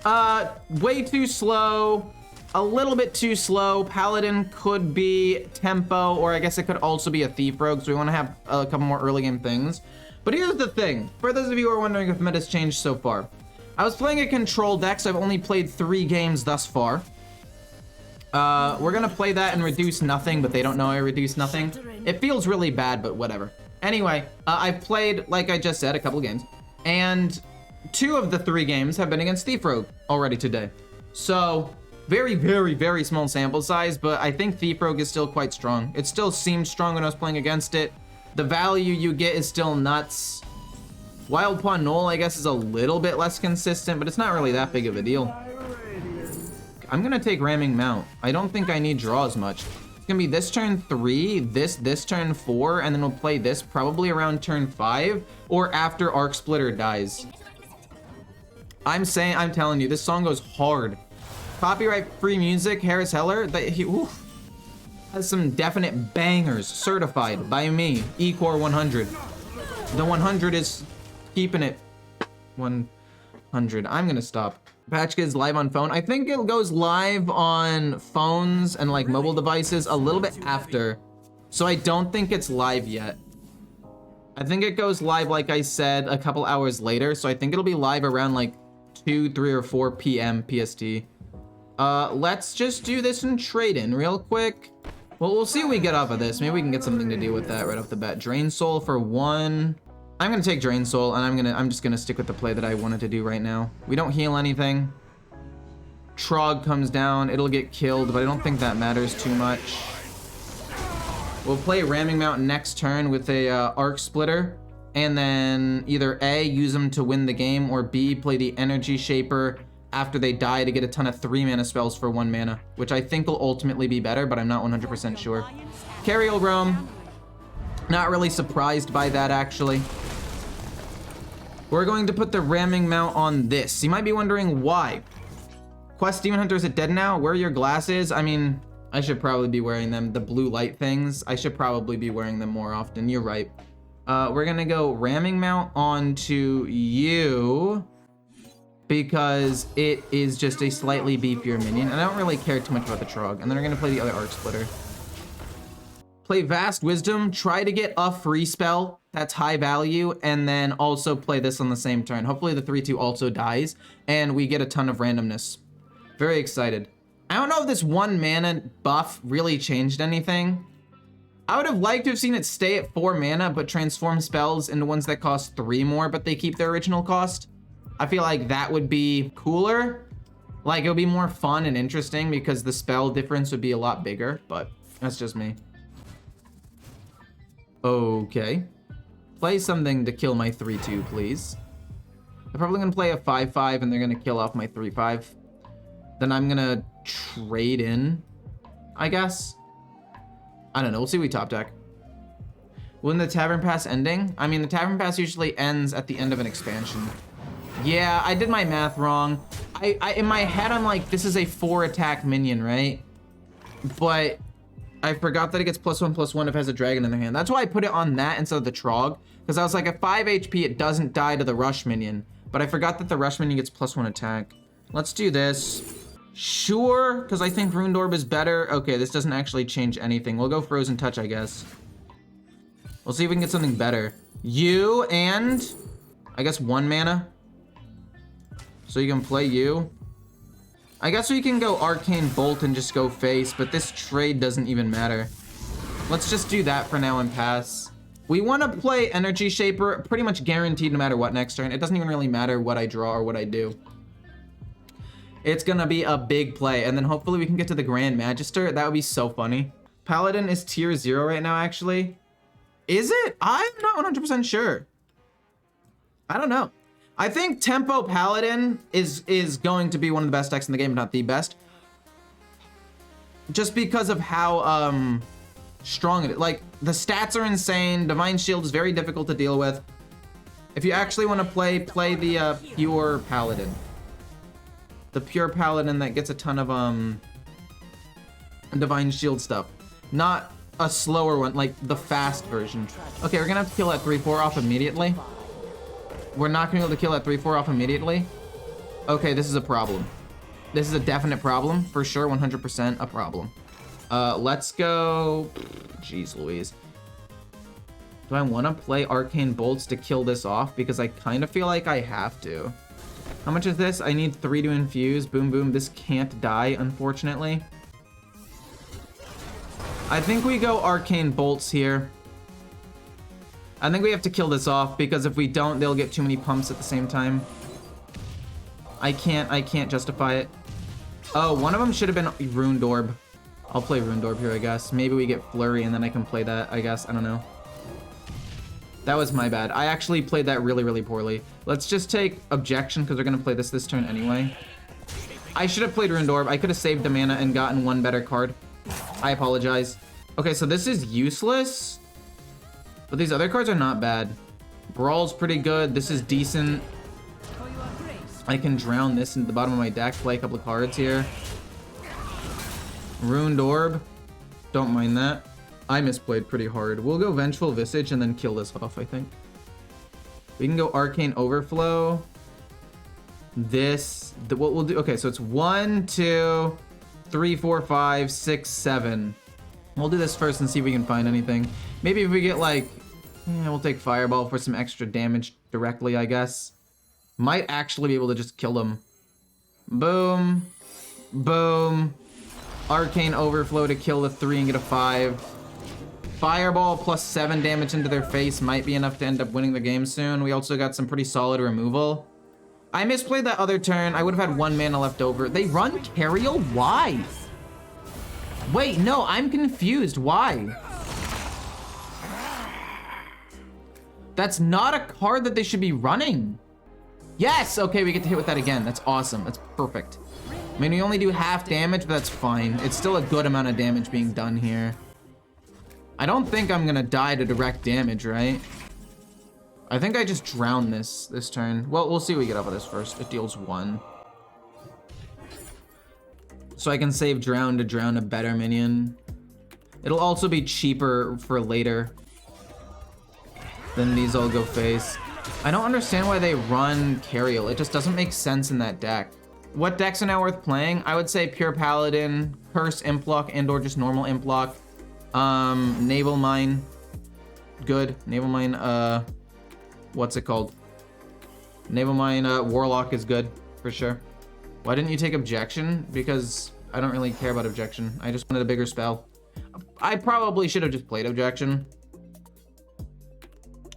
Way too slow. A little bit too slow. Paladin could be tempo, or I guess it could also be a Thief Rogue, so we want to have a couple more early game things. But here's the thing. For those of you who are wondering if meta's changed so far. I was playing a control deck, so I've only played 3 games thus far. We're gonna play that and reduce nothing, but they don't know I reduce nothing. It feels really bad, but whatever. Anyway, I've played, like I just said, a couple games, and 2 of the 3 games have been against Thief Rogue already today. So, very, very, very small sample size, but I think Thief Rogue is still quite strong. It still seemed strong when I was playing against it. The value you get is still nuts. Wild Pawn Null, I guess, is a little bit less consistent, but it's not really that big of a deal. I'm gonna take Ramming Mount. I don't think I need draw as much. It's gonna be this turn 3, this turn 4, and then we'll play this probably around turn 5, or after Arc Splitter dies. I'm telling you, this song goes hard. Copyright-free music, Harris Heller, has some definite bangers, certified by me, Ecore 100. The 100 is keeping it 100. I'm gonna stop. Patch Kids live on phone. I think it goes live on phones and like mobile devices a little bit after. So I don't think it's live yet. I think it goes live, like I said, a couple hours later. So I think it'll be live around like 2, 3, or 4 p.m. PST. Let's just do this and trade in real quick. Well, we'll see what we get off of this. Maybe we can get something to do with that right off the bat. Drain Soul for 1. I'm gonna take Drain Soul, and I'm just gonna stick with the play that I wanted to do right now. We don't heal anything. Trog comes down, it'll get killed, but I don't think that matters too much. We'll play Ramming Mount next turn with a Arc Splitter, and then either A, use them to win the game, or B, play the Energy Shaper after they die to get a ton of 3 mana spells for 1 mana, which I think will ultimately be better, but I'm not 100% sure. Carriel Roam. Not really surprised by that, actually. We're going to put the Ramming Mount on this. You might be wondering why. Quest Demon Hunter, is it dead now? Where are your glasses? I mean, I should probably be wearing them. The blue light things, I should probably be wearing them more often. You're right. We're gonna go Ramming Mount onto you because it is just a slightly beefier minion, and I don't really care too much about the Trog. And then we're gonna play the other Arc Splitter. Play Vast Wisdom, try to get a free spell that's high value, and then also play this on the same turn. Hopefully the 3/2 also dies, and we get a ton of randomness. Very excited. I don't know if this 1 mana buff really changed anything. I would have liked to have seen it stay at 4 mana, but transform spells into ones that cost 3 more, but they keep their original cost. I feel like that would be cooler. Like, it would be more fun and interesting because the spell difference would be a lot bigger, but that's just me. Okay. Play something to kill my 3/2, please. I'm probably gonna play a 5/5 and they're gonna kill off my 3/5. Then I'm gonna trade in, I guess. I don't know, we'll see what we top deck. When the Tavern Pass ending? I mean, the Tavern Pass usually ends at the end of an expansion. Yeah, I did my math wrong. In my head, I'm like, this is a 4 attack minion, right? But I forgot that it gets +1/+1 if it has a dragon in their hand. That's why I put it on that instead of the Trog. Because I was like, at 5 HP, it doesn't die to the Rush minion. But I forgot that the Rush minion gets +1 attack. Let's do this. Sure, because I think Runed Orb is better. Okay, this doesn't actually change anything. We'll go Frozen Touch, I guess. We'll see if we can get something better. You and, I guess, 1 mana. So you can play you. I guess we can go Arcane Bolt and just go face, but this trade doesn't even matter. Let's just do that for now and pass. We want to play Energy Shaper, pretty much guaranteed no matter what next turn. It doesn't even really matter what I draw or what I do. It's gonna be a big play, and then hopefully we can get to the Grand Magister. That would be so funny. Paladin is tier 0 right now, actually. Is it? I'm not 100% sure. I don't know. I think Tempo Paladin is going to be one of the best decks in the game, if not the best. Just because of how strong it is. Like, the stats are insane. Divine Shield is very difficult to deal with. If you actually want to play the Pure Paladin. The Pure Paladin that gets a ton of Divine Shield stuff. Not a slower one, like the fast version. Okay, we're gonna have to kill that 3/4 off immediately. We're not gonna be able to kill that 3/4 off immediately. Okay, this is a problem. This is a definite problem, for sure, 100% a problem. Let's go... Jeez Louise. Do I want to play Arcane Bolts to kill this off? Because I kind of feel like I have to. How much is this? I need 3 to infuse. Boom, boom. This can't die, unfortunately. I think we go Arcane Bolts here. I think we have to kill this off, because if we don't, they'll get too many pumps at the same time. I can't justify it. Oh, one of them should have been Runed Orb. I'll play Runed Orb here, I guess. Maybe we get Flurry and then I can play that, I guess. I don't know. That was my bad. I actually played that really, really poorly. Let's just take Objection, because they're going to play this turn anyway. I should have played Runed Orb. I could have saved the mana and gotten one better card. I apologize. Okay, so this is useless. But these other cards are not bad. Brawl's pretty good. This is decent. I can drown this into the bottom of my deck, play a couple of cards here. Runed Orb. Don't mind that. I misplayed pretty hard. We'll go Vengeful Visage and then kill this off, I think. We can go Arcane Overflow. What we'll do... Okay, so it's 1, 2, 3, 4, 5, 6, 7. We'll do this first and see if we can find anything. Maybe if we get like... Yeah, we'll take Fireball for some extra damage directly, I guess. Might actually be able to just kill them. Boom. Boom. Arcane Overflow to kill the 3 and get a 5. Fireball plus 7 damage into their face might be enough to end up winning the game soon. We also got some pretty solid removal. I misplayed that other turn. I would have had 1 mana left over. They run Cariel? Why? Wait, no, I'm confused. Why? That's not a card that they should be running. Yes, okay, we get to hit with that again. That's awesome. That's perfect. I mean, we only do half damage, but that's fine. It's still a good amount of damage being done here. I don't think I'm gonna die to direct damage, right? I think I just drown this turn. Well, we'll see what we get off of this first. It deals 1. So I can save Drown to drown a better minion. It'll also be cheaper for later. Then these all go face. I don't understand why they run Cariel. It just doesn't make sense in that deck. What decks are now worth playing? I would say Pure Paladin, Curse Implock, and or just normal Implock. Naval Mine. Good. Naval Mine, what's it called? Naval Mine, Warlock is good, for sure. Why didn't you take Objection? Because I don't really care about Objection. I just wanted a bigger spell. I probably should have just played Objection.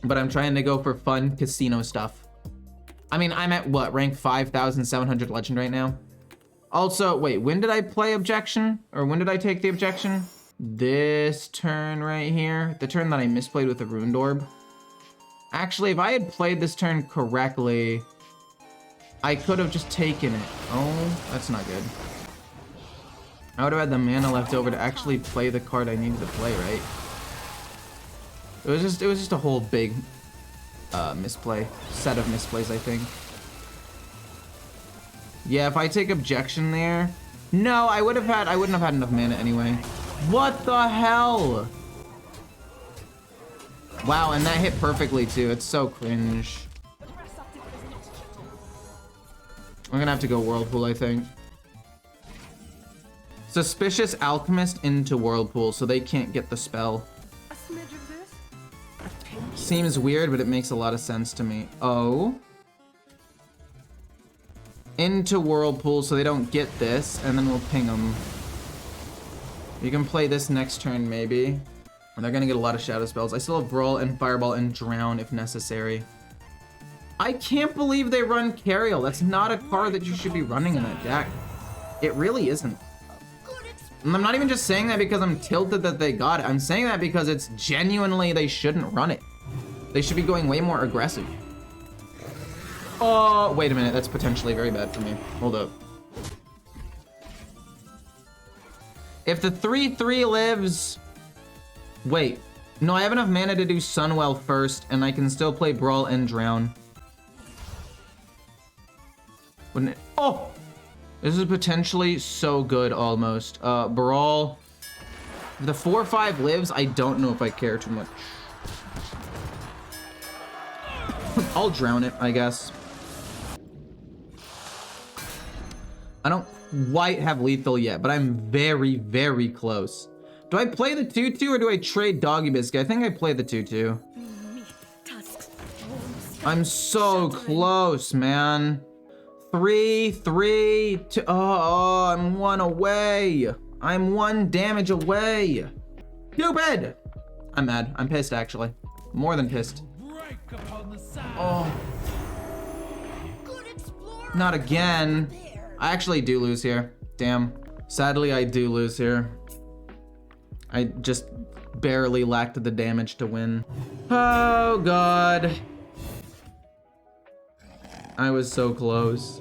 But I'm trying to go for fun casino stuff. I mean, I'm at what, rank 5,700 legend right now? Also, wait, when did I play Objection? Or when did I take the Objection? This turn right here. The turn that I misplayed with the Runed Orb. Actually, if I had played this turn correctly, I could have just taken it. Oh, that's not good. I would have had the mana left over to actually play the card I needed to play, right? It was just a whole big misplay. Set of misplays, I think. Yeah, if I take Objection there. No, I wouldn't have had enough mana anyway. What the hell? Wow, and that hit perfectly too. It's so cringe. I'm gonna have to go Whirlpool, I think. Suspicious Alchemist into Whirlpool, so they can't get the spell. Seems weird, but it makes a lot of sense to me. Oh. Into Whirlpool, so they don't get this, and then we'll ping them. You can play this next turn, maybe. And they're gonna get a lot of shadow spells. I still have Brawl and Fireball and Drown if necessary. I can't believe they run Cariel. That's not a card that you should be running in that deck. It really isn't. And I'm not even just saying that because I'm tilted that they got it. I'm saying that because it's genuinely they shouldn't run it. They should be going way more aggressive. Oh, wait a minute. That's potentially very bad for me. Hold up. If the 3/3 lives... Wait. No, I have enough mana to do Sunwell first, and I can still play Brawl and Drown. Wouldn't it? Oh! This is potentially so good, almost. Brawl. If the 4/5 lives, I don't know if I care too much. I'll drown it, I guess. I don't quite have lethal yet, but I'm very, very close. Do I play the 2-2 or do I trade Doggy Biscuit? I think I play the 2-2. I'm so close, man. 3, 3, 2. Oh, I'm 1 away. I'm 1 damage away. Stupid. I'm mad. I'm pissed, actually. More than pissed. Oh. Not again. I actually do lose here. Damn. Sadly, I do lose here. I just barely lacked the damage to win. Oh, God. I was so close.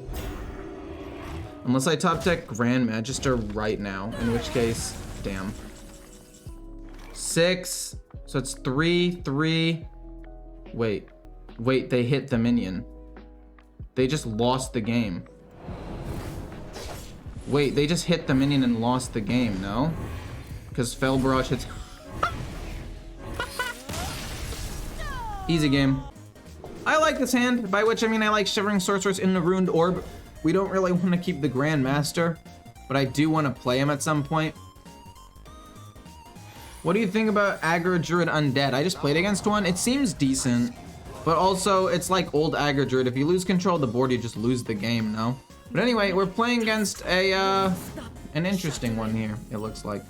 Unless I top deck Grand Magister right now, in which case, damn. 6, so it's 3, 3. Wait, they hit the minion. They just lost the game. Wait, they just hit the minion and lost the game, no? Because Fell Barrage hits. Easy game. I like this hand, by which I mean I like Shivering Sorceress in the Ruined Orb. We don't really want to keep the Grand Master, but I do want to play him at some point. What do you think about Aggro Druid Undead? I just played against one. It seems decent, but also it's like old Aggro Druid. If you lose control of the board, you just lose the game, no? But anyway, we're playing against an interesting one here, it looks like.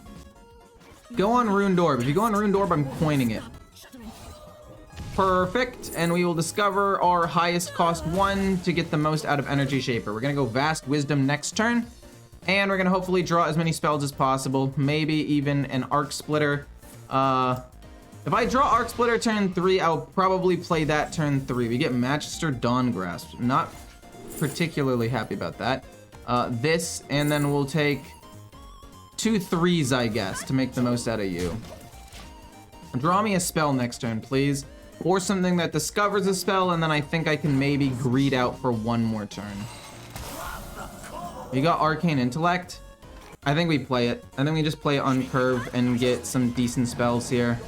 Go on Ruined Orb. If you go on Ruined Orb, I'm coining it. Perfect, and we will discover our highest cost 1 to get the most out of Energy Shaper. We're gonna go Vast Wisdom next turn, and we're gonna hopefully draw as many spells as possible, maybe even an Arc Splitter. If I draw Arc Splitter turn 3, I'll probably play that turn 3. We get Magister Dawn Grasp. Not particularly happy about that. This, and then we'll take 2 3s, I guess, to make the most out of you. Draw me a spell next turn, please. Or something that discovers a spell, and then I think I can maybe greed out for 1 more turn. You got Arcane Intellect? I think we play it. I think we just play Uncurve and get some decent spells here.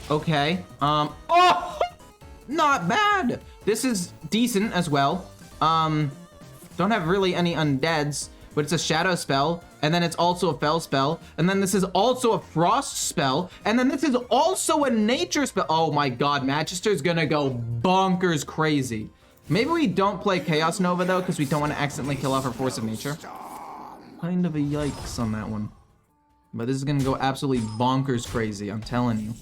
Okay. Oh! Not bad! This is decent as well. Don't have really any undeads, but it's a shadow spell, and then it's also a fell spell, and then this is also a frost spell, and then this is also a nature spell. Oh my god, Magister's gonna go bonkers crazy. Maybe we don't play Chaos Nova though, because we don't want to accidentally kill off our Force of Nature. Kind of a yikes on that one. But this is gonna go absolutely bonkers crazy, I'm telling you.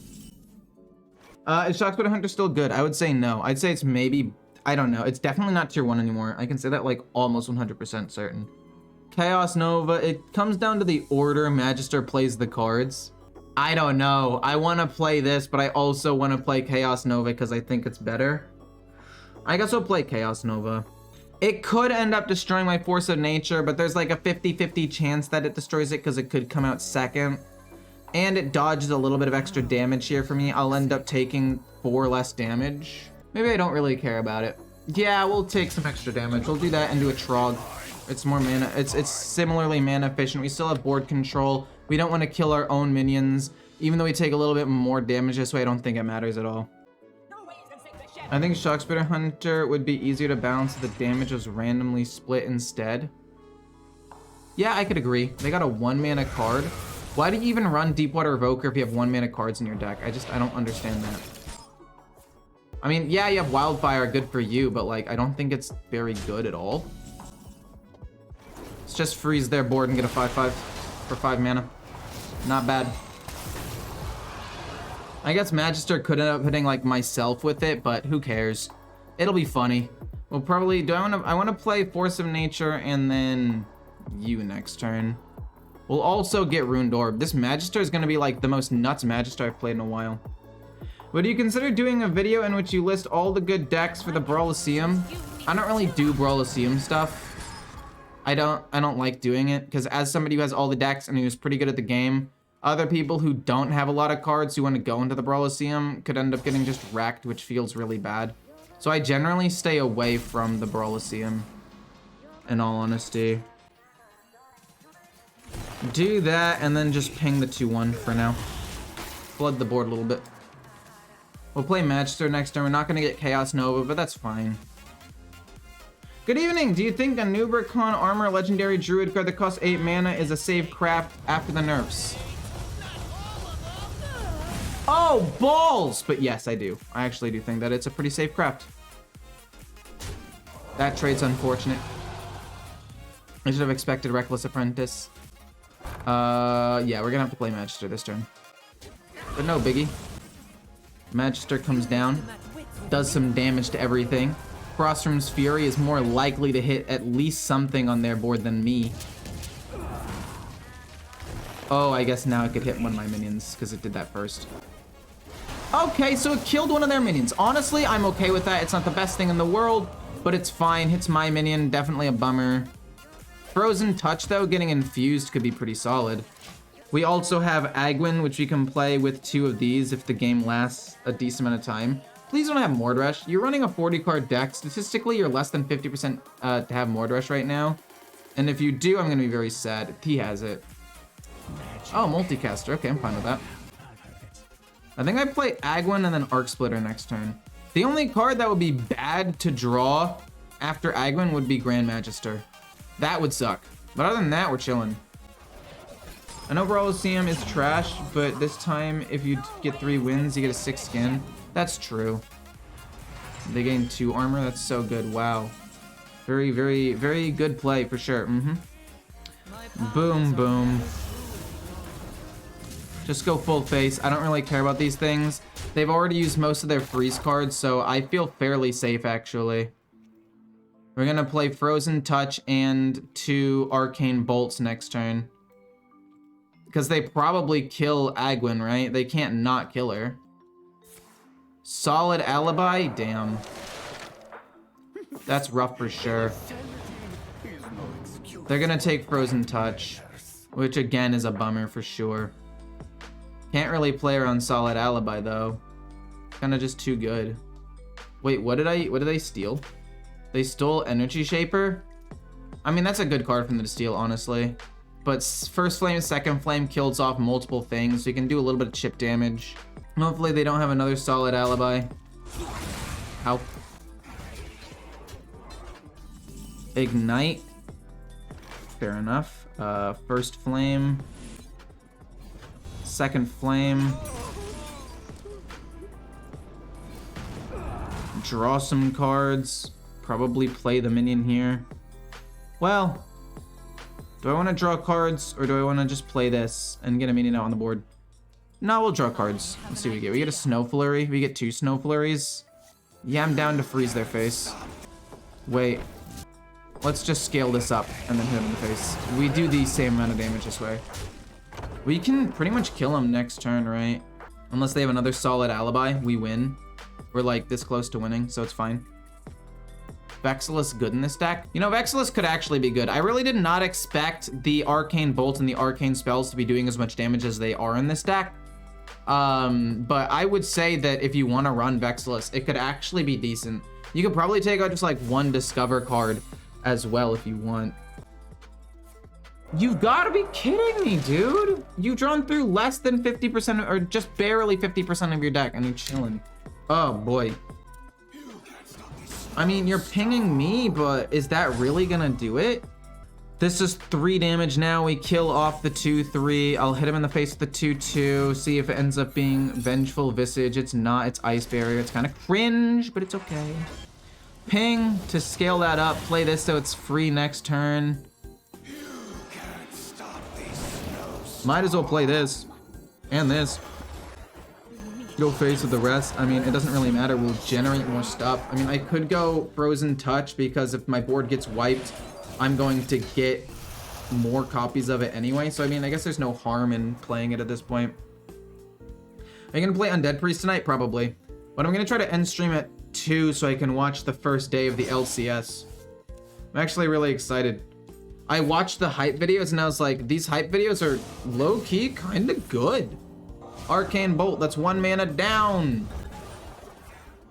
Is Shockspitter Hunter still good? I would say no. I'd say it's maybe, I don't know. It's definitely not tier 1 anymore. I can say that like almost 100% certain. Chaos Nova, it comes down to the order Magister plays the cards. I don't know. I want to play this, but I also want to play Chaos Nova because I think it's better. I guess I'll play Chaos Nova. It could end up destroying my Force of Nature, but there's like a 50-50 chance that it destroys it because it could come out second. And it dodges a little bit of extra damage here for me. I'll end up taking 4 less damage. Maybe I don't really care about it. Yeah, we'll take some extra damage. We'll do that and do a Trog. It's more mana. It's similarly mana efficient. We still have board control. We don't want to kill our own minions. Even though we take a little bit more damage this way, I don't think it matters at all. I think Shockspitter Hunter would be easier to balance if the damage was randomly split instead. Yeah, I could agree. They got a 1 mana card. Why do you even run Deepwater Evoker if you have 1 mana cards in your deck? I don't understand that. I mean, yeah, you have Wildfire, good for you, but like, I don't think it's very good at all. Let's just freeze their board and get a 5/5 for 5 mana. Not bad. I guess Magister could end up hitting like myself with it, but who cares? It'll be funny. We'll probably, I want to play Force of Nature and then you next turn. We'll also get Ruined Orb. This Magister is going to be like the most nuts Magister I've played in a while. Would you consider doing a video in which you list all the good decks for the Brawliseum? I don't really do Brawliseum stuff. I don't like doing it because as somebody who has all the decks and who's pretty good at the game, other people who don't have a lot of cards who want to go into the Brawliseum could end up getting just wrecked, which feels really bad. So I generally stay away from the Brawliseum, in all honesty. Do that and then just ping the 2/1 for now. Flood the board a little bit. We'll play Magister next turn. We're not going to get Chaos Nova, but that's fine. Good evening. Do you think a Nubricon Armor Legendary Druid card that costs 8 mana is a safe craft after the nerfs? Oh, balls! But yes, I do. I actually do think that it's a pretty safe craft. That trade's unfortunate. I should have expected Reckless Apprentice. Yeah, we're gonna have to play Magister this turn. But no biggie. Magister comes down, does some damage to everything. Frostrim's Fury is more likely to hit at least something on their board than me. Oh, I guess now it could hit one of my minions because it did that first. Okay, so it killed one of their minions. Honestly, I'm okay with that. It's not the best thing in the world, but it's fine. Hits my minion, definitely a bummer. Frozen Touch, though, getting infused could be pretty solid. We also have Agwin, which we can play with 2 of these if the game lasts a decent amount of time. Please don't have Mordresh. You're running a 40-card deck. Statistically, you're less than 50% to have Mordresh right now. And if you do, I'm going to be very sad. He has it. Oh, Multicaster. Okay, I'm fine with that. I think I play Agwin and then Arc Splitter next turn. The only card that would be bad to draw after Agwin would be Grand Magister. That would suck. But other than that, we're chilling. I know Brawlosium is trash, but this time, if you get 3 wins, you get a 6 skin. That's true. They gain 2 armor. That's so good. Wow. Very, very, very good play for sure. Boom, boom. Just go full face. I don't really care about these things. They've already used most of their freeze cards, so I feel fairly safe, actually. We're gonna play Frozen Touch and 2 Arcane Bolts next turn. Because they probably kill Agwin, right? They can't not kill her. Solid Alibi? Damn. That's rough for sure. They're gonna take Frozen Touch, which again is a bummer for sure. Can't really play her on Solid Alibi though. Kinda just too good. Wait, what did they steal? They stole Energy Shaper? I mean, that's a good card for them to steal, honestly. But first flame, second flame kills off multiple things, so you can do a little bit of chip damage. Hopefully they don't have another Solid Alibi. Ow. Ignite. Fair enough. First flame. Second flame. Draw some cards. Probably play the minion here. Well, do I want to draw cards or do I want to just play this and get a minion out on the board? No, we'll draw cards. Let's see what we get. We get a Snow Flurry. We get 2 Snow Flurries. Yeah, I'm down to freeze their face. Wait. Let's just scale this up and then hit them in the face. We do the same amount of damage this way. We can pretty much kill them next turn, right? Unless they have another Solid Alibi, we win. We're like this close to winning, so it's fine. Vexilus good in this deck? You know, Vexilus could actually be good. I really did not expect the Arcane Bolt and the Arcane Spells to be doing as much damage as they are in this deck. But I would say that if you want to run Vexilus, it could actually be decent. You could probably take out just like 1 Discover card as well if you want. You've got to be kidding me, dude. You've drawn through less than 50% or just barely 50% of your deck and you're chilling. Oh boy. I mean, you're pinging me, but is that really gonna do it? This is 3 damage now. We kill off the 2/3. I'll hit him in the face with the 2/2. See if it ends up being Vengeful Visage. It's not. It's Ice Barrier. It's kind of cringe, but it's okay. Ping to scale that up. Play this so it's free next turn. Might as well play this and this. Go face with the rest. I mean, it doesn't really matter. We'll generate more stuff. I mean, I could go Frozen Touch because if my board gets wiped, I'm going to get more copies of it anyway. So, I mean, I guess there's no harm in playing it at this point. Are you going to play Undead Priest tonight? Probably. But I'm going to try to end stream at 2 so I can watch the first day of the LCS. I'm actually really excited. I watched the hype videos and I was like, these hype videos are low-key kind of good. Arcane Bolt, that's 1 mana down.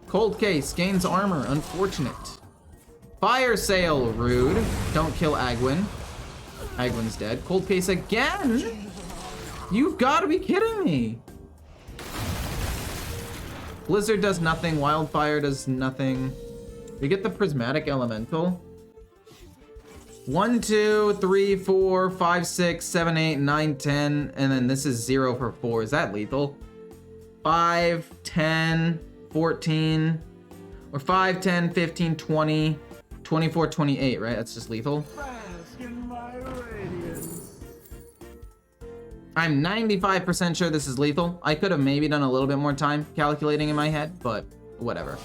Cold Case, gains armor, unfortunate. Fire Sale, rude. Don't kill Agwin. Agwin's dead. Cold Case again? You've got to be kidding me. Blizzard does nothing, Wildfire does nothing. We get the Prismatic Elemental. 1, 2, 3, 4, 5, 6, 7, 8, 9, 10, and then this is 0 for 4. Is that lethal? 5, 10, 14, or 5, 10, 15, 20, 24, 28, right? That's just lethal. I'm 95% sure this is lethal. I could have maybe done a little bit more time calculating in my head, but whatever.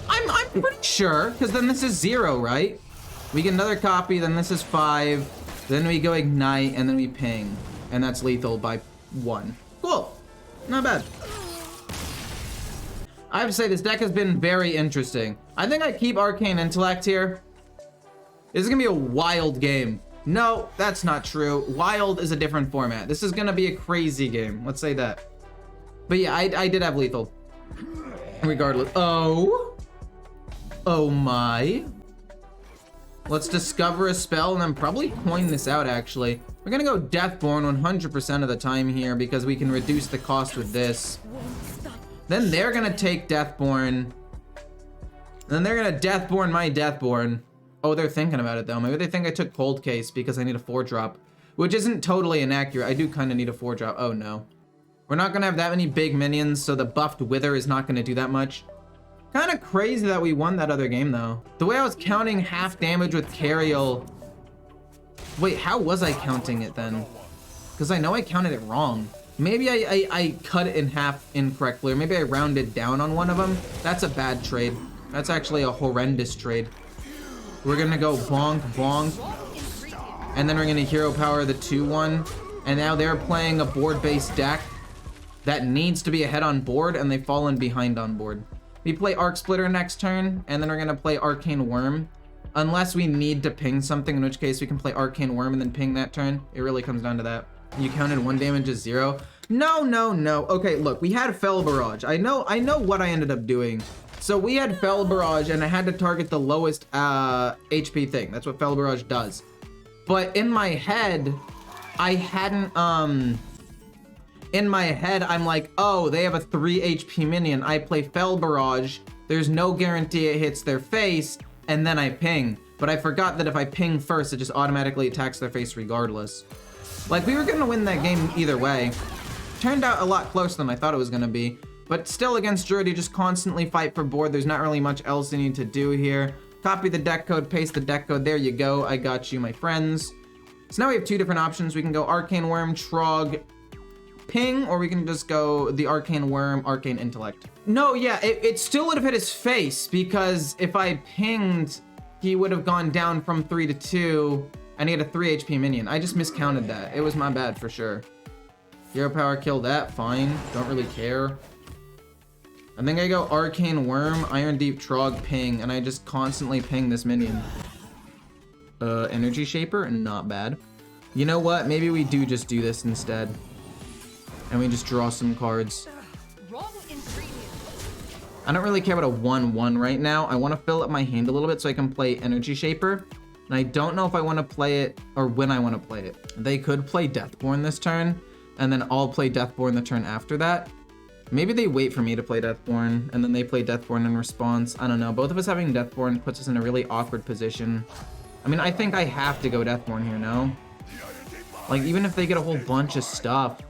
I'm pretty sure, because then this is 0, right? We get another copy, then this is 5, then we go ignite, and then we ping. And that's lethal by 1. Cool. Not bad. I have to say, this deck has been very interesting. I think I keep Arcane Intellect here. This is gonna be a wild game. No, that's not true. Wild is a different format. This is gonna be a crazy game. Let's say that. But yeah, I did have lethal. Regardless. Oh my. Let's discover a spell and then probably coin this out, actually. We're gonna go Deathborn 100% of the time here because we can reduce the cost with this. Then they're gonna take Deathborn. Then they're gonna Deathborn my Deathborn. Oh, they're thinking about it though. Maybe they think I took Cold Case because I need a 4-drop, which isn't totally inaccurate. I do kind of need a 4-drop. Oh no. We're not gonna have that many big minions, so the buffed Wither is not gonna do that much. Kind of crazy that we won that other game though. The way I was counting half damage with Cariel. Wait, how was I counting it then? Because I know I counted it wrong. Maybe I cut it in half incorrectly, or maybe I rounded down on one of them. That's a bad trade. That's actually a horrendous trade. We're gonna go bonk, bonk. And then we're gonna hero power the 2-1. And now they're playing a board-based deck that needs to be ahead on board, and they've fallen behind on board. We play Arc Splitter next turn, and then we're gonna play Arcane Worm. Unless we need to ping something, in which case we can play Arcane Worm and then ping that turn. It really comes down to that. You counted 1 damage as 0. No, no, no. Okay, look, we had Fell Barrage. I know what I ended up doing. So we had Fell Barrage, and I had to target the lowest HP thing. That's what Fell Barrage does. But in my head, I hadn't, in my head, I'm like, oh, they have a 3 HP minion. I play Fell Barrage. There's no guarantee it hits their face, and then I ping. But I forgot that if I ping first, it just automatically attacks their face regardless. Like, we were gonna win that game either way. Turned out a lot closer than I thought it was gonna be. But still, against Druid, you just constantly fight for board. There's not really much else you need to do here. Copy the deck code, paste the deck code. There you go. I got you, my friends. So now we have 2 different options. We can go Arcane Worm, Trog, ping, or we can just go the Arcane Worm, Arcane Intellect. No, yeah, it still would have hit his face, because if I pinged, he would have gone down from 3 to 2, and he had a 3 HP minion. I just miscounted that. It was my bad for sure. Hero power, kill that, fine. Don't really care. I think I go Arcane Worm, Iron Deep, Trog, ping, and I just constantly ping this minion. Energy Shaper, not bad. You know what? Maybe we do just do this instead. And we just draw some cards. I don't really care about a 1-1 right now. I want to fill up my hand a little bit so I can play Energy Shaper. And I don't know if I want to play it or when I want to play it. They could play Deathborn this turn, and then I'll play Deathborn the turn after that. Maybe they wait for me to play Deathborn, and then they play Deathborn in response. I don't know. Both of us having Deathborn puts us in a really awkward position. I mean, I think I have to go Deathborn here, no? Like, even if they get a whole bunch of stuff.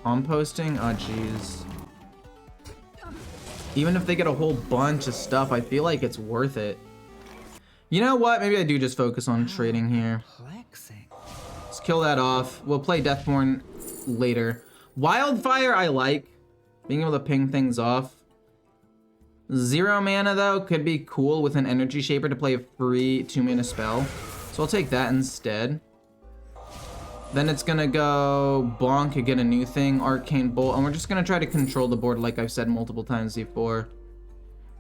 Composting? Oh, jeez. Even if they get a whole bunch of stuff, I feel like it's worth it. You know what? Maybe I do just focus on trading here. Let's kill that off. We'll play Deathborn later. Wildfire I like. Being able to ping things off. 0 mana though could be cool with an Energy Shaper to play a free 2-mana spell. So I'll take that instead. Then it's gonna go bonk and get a new thing, Arcane Bolt, and we're just gonna try to control the board like I've said multiple times before.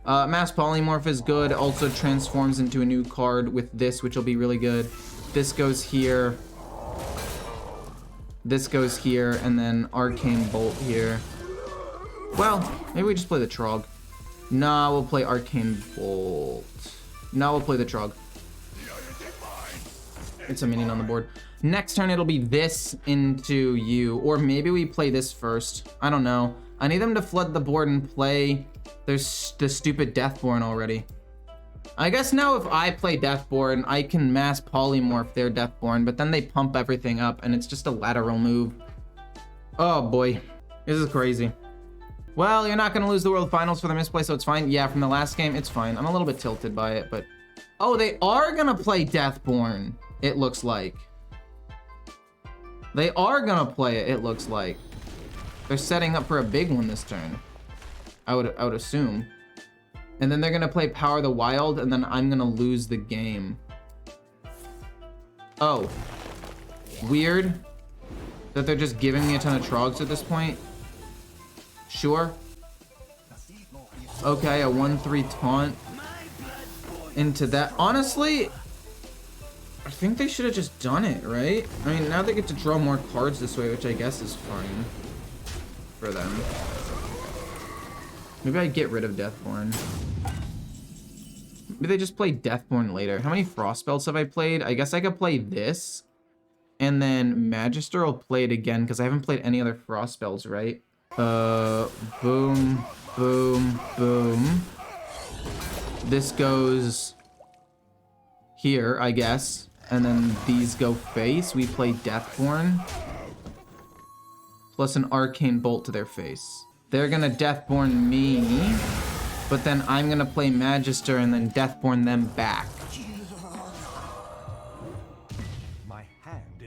Mass Polymorph is good, also transforms into a new card with this, which will be really good. This goes here. This goes here, and then Arcane Bolt here. Well, maybe we just play the Trog. Nah, we'll play Arcane Bolt. Now we'll play the Trog. It's a minion on the board. Next turn, it'll be this into you, or maybe we play this first. I don't know. I need them to flood the board and play the stupid Deathborn already. I guess now if I play Deathborn, I can mass polymorph their Deathborn, but then they pump everything up and it's just a lateral move. Oh boy, this is crazy. Well, you're not gonna lose the World Finals for the misplay, so it's fine. Yeah, from the last game, it's fine. I'm a little bit tilted by it, but... Oh, they are gonna play Deathborn, it looks like. They are gonna play it, it looks like. They're setting up for a big one this turn. I would assume. And then they're gonna play Power the Wild, and then I'm gonna lose the game. Oh. Weird that they're just giving me a ton of trogs at this point. Sure. Okay, a 1-3 taunt into that. Honestly, I think they should have just done it, right? I mean, now they get to draw more cards this way, which I guess is fine for them. Maybe I get rid of Deathborn. Maybe they just play Deathborn later. How many Frost Spells have I played? I guess I could play this. And then Magister will play it again, because I haven't played any other Frost Spells, right? Boom, boom, boom. This goes here, I guess. And then these go face. We play Deathborn. Plus an Arcane Bolt to their face. They're gonna Deathborn me. But then I'm gonna play Magister and then Deathborn them back.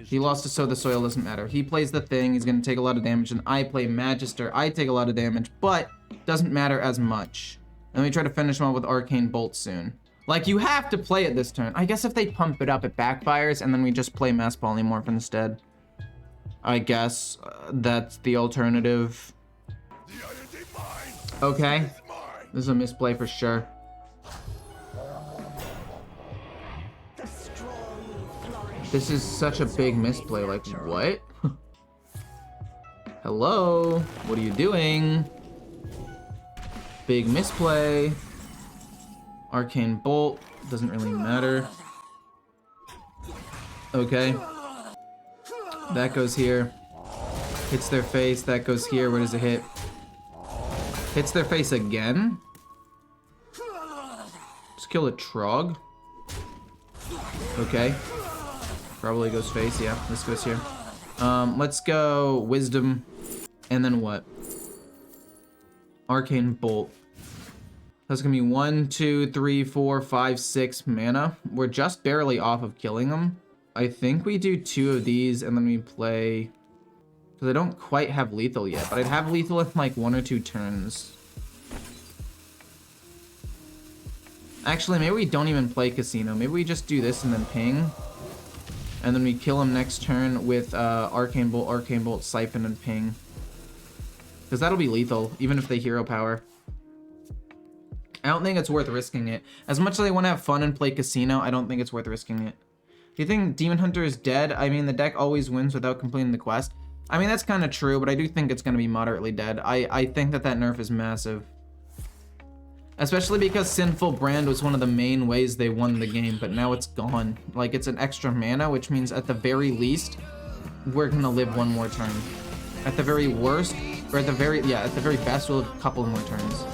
He lost to Sow the Soil, doesn't matter. He plays the thing, he's gonna take a lot of damage, and I play Magister. I take a lot of damage, but doesn't matter as much. And we try to finish him off with Arcane Bolt soon. Like, you have to play it this turn. I guess if they pump it up, it backfires, and then we just play Mass Polymorph instead. I guess that's the alternative. Okay. This is a misplay for sure. This is such a big misplay, like, what? Hello? What are you doing? Big misplay. Arcane Bolt, doesn't really matter. Okay. That goes here. Hits their face, that goes here, where does it hit? Hits their face again? Just kill a Trog. Okay. Probably goes face, yeah, this goes here. Let's go Wisdom, and then what? Arcane Bolt. That's gonna be 1, 2, 3, 4, 5, 6 mana. We're just barely off of killing them. I think we do 2 of these, and then we play... Because I don't quite have lethal yet, but I'd have lethal in like 1 or 2 turns. Actually, maybe we don't even play Casino. Maybe we just do this and then ping. And then we kill him next turn with Arcane Bolt, Siphon, and ping. Because that'll be lethal, even if they hero power. I don't think it's worth risking it. As much as I want to have fun and play Casino, I don't think it's worth risking it. Do you think Demon Hunter is dead? I mean, the deck always wins without completing the quest. I mean, that's kind of true, but I do think it's going to be moderately dead. I think that nerf is massive. Especially because Sinful Brand was one of the main ways they won the game, but now it's gone. Like, it's an extra mana, which means at the very least, we're gonna live 1 more turn. At the very worst, or at the very best, we'll have a couple more turns.